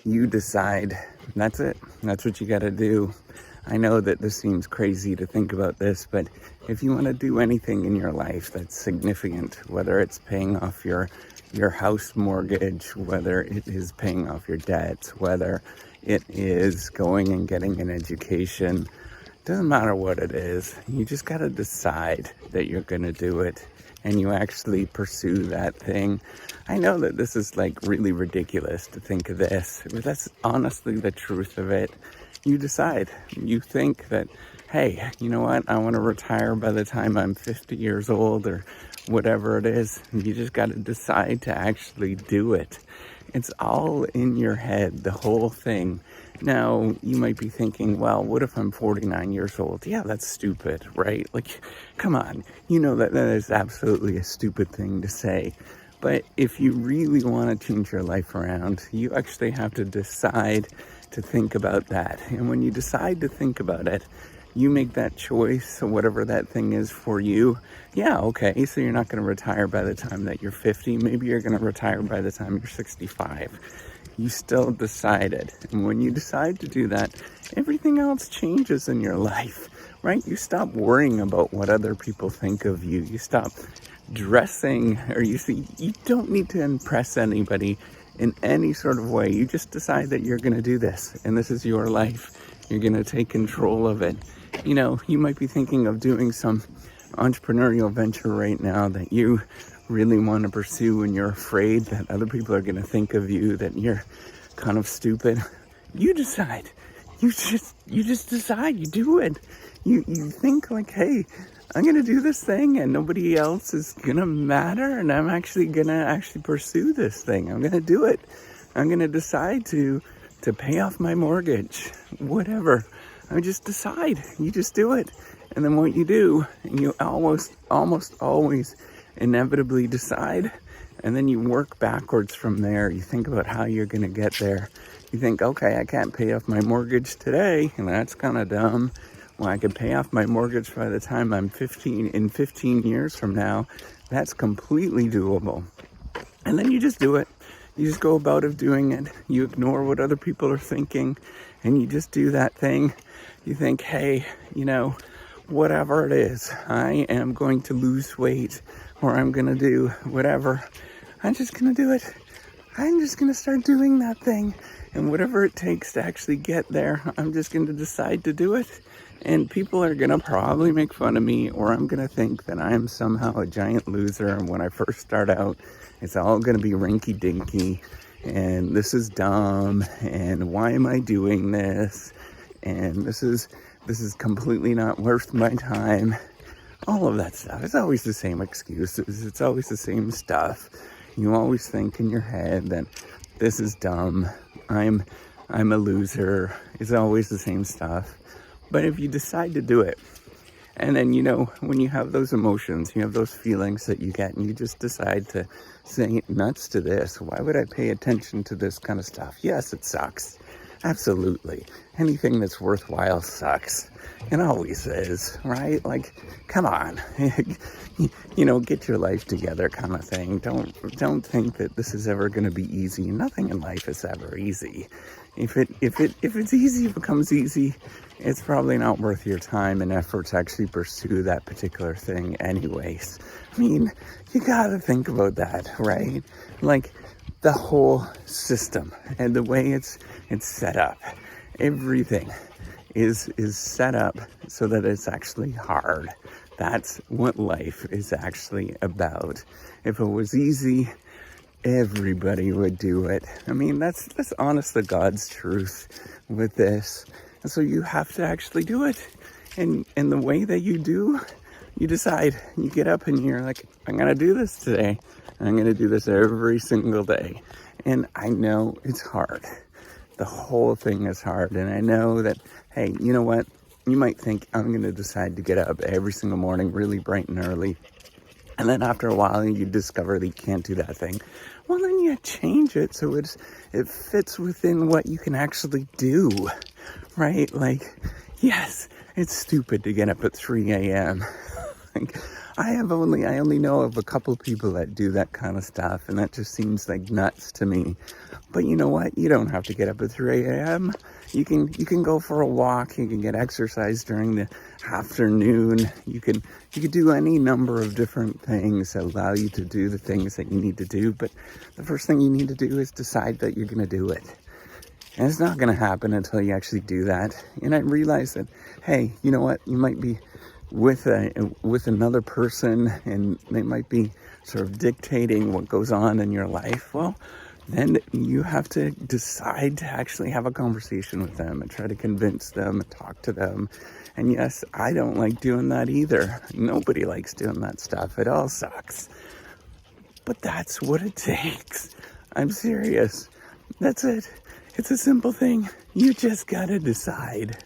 You decide. That's it. That's what you got to do. I know that this seems crazy to think about this, but if you want to do anything in your life that's significant, whether it's paying off your house mortgage, whether it is paying off your debts, whether it is going and getting an education, doesn't matter what it is, you just got to decide that you're going to do it and you actually pursue that thing. I know that this is like really ridiculous to think of this, but that's honestly the truth of it. You decide. You think that, hey, you know what? I want to retire by the time I'm 50 years old or whatever it is. You just got to decide to actually do it. It's all in your head, the whole thing. Now, you might be thinking, well, what if I'm 49 years old? Yeah, that's stupid, right? Like, come on. You know that is absolutely a stupid thing to say. But if you really want to change your life around, you actually have to decide to think about that. And when you decide to think about it, you make that choice, whatever that thing is for you. Yeah, okay, so you're not going to retire by the time that you're 50. Maybe you're going to retire by the time you're 65. You still decided. And when you decide to do that, everything else changes in your life, right? You stop worrying about what other people think of you. You stop dressing, or you don't need to impress anybody in any sort of way. You just decide that you're going to do this, and this is your life. You're going to take control of it. You know, you might be thinking of doing some entrepreneurial venture right now that you really want to pursue, and you're afraid that other people are going to think of you that you're kind of stupid. You decide. You just decide. You do it. You think like, hey, I'm going to do this thing and nobody else is going to matter, and I'm actually going to pursue this thing. I'm going to do it. I'm going to decide to pay off my mortgage, whatever. I just decide. You just do it. And then what you do, you almost always inevitably decide, and then you work backwards from there. You think about how you're going to get there. You think, okay, I can't pay off my mortgage today, and that's kind of dumb. Well, I can pay off my mortgage by the time I'm 15, in 15 years from now. That's completely doable. And then you just do it. You just go about it doing it. You ignore what other people are thinking, and you just do that thing. You think, hey, you know, whatever it is, I am going to lose weight, or I'm going to do whatever. I'm just going to do it. I'm just going to start doing that thing. And whatever it takes to actually get there, I'm just going to decide to do it. And people are going to probably make fun of me, or I'm going to think that I'm somehow a giant loser. And when I first start out, it's all going to be rinky-dinky, and this is dumb, and why am I doing this? And this is completely not worth my time. All of that stuff. It's always the same excuses. It's always the same stuff. You always think in your head that this is dumb. I'm a loser. It's always the same stuff. But if you decide to do it, and then, you know, when you have those emotions, you have those feelings that you get, and you just decide to say nuts to this. Why would I pay attention to this kind of stuff? Yes, it sucks. Absolutely. Anything that's worthwhile sucks. It always is, right? Like, come on. You know, get your life together kind of thing. Don't think that this is ever going to be easy. Nothing in life is ever easy. If it's easy, if it becomes easy, it's probably not worth your time and effort to actually pursue that particular thing anyways. I mean, you gotta think about that, right? Like, the whole system and the way it's set up, everything is set up so that it's actually hard. That's what life is actually about. If it was easy, everybody would do it. I mean, that's honest to God's truth with this. And so you have to actually do it. And the way that you do, you decide. You get up and you're like, I'm going to do this today. I'm going to do this every single day. And I know it's hard. The whole thing is hard. And I know that, hey, you know what? You might think, I'm going to decide to get up every single morning really bright and early. And then after a while, you discover that you can't do that thing. Well, then you change it so it fits within what you can actually do, right? Like, yes, it's stupid to get up at 3 a.m. Like, I only know of a couple people that do that kind of stuff, and that just seems like nuts to me. But you know what? You don't have to get up at 3 a.m. You can go for a walk. You can get exercise during the afternoon. You can do any number of different things that allow you to do the things that you need to do. But the first thing you need to do is decide that you're going to do it. And it's not going to happen until you actually do that. And I realize that, hey, you know what? You might be with another person, and they might be sort of dictating what goes on in your life. Well, then you have to decide to actually have a conversation with them and try to convince them and talk to them. And yes, I don't like doing that either. Nobody likes doing that stuff. It all sucks. But that's what it takes. I'm serious. That's it. It's a simple thing. You just gotta decide.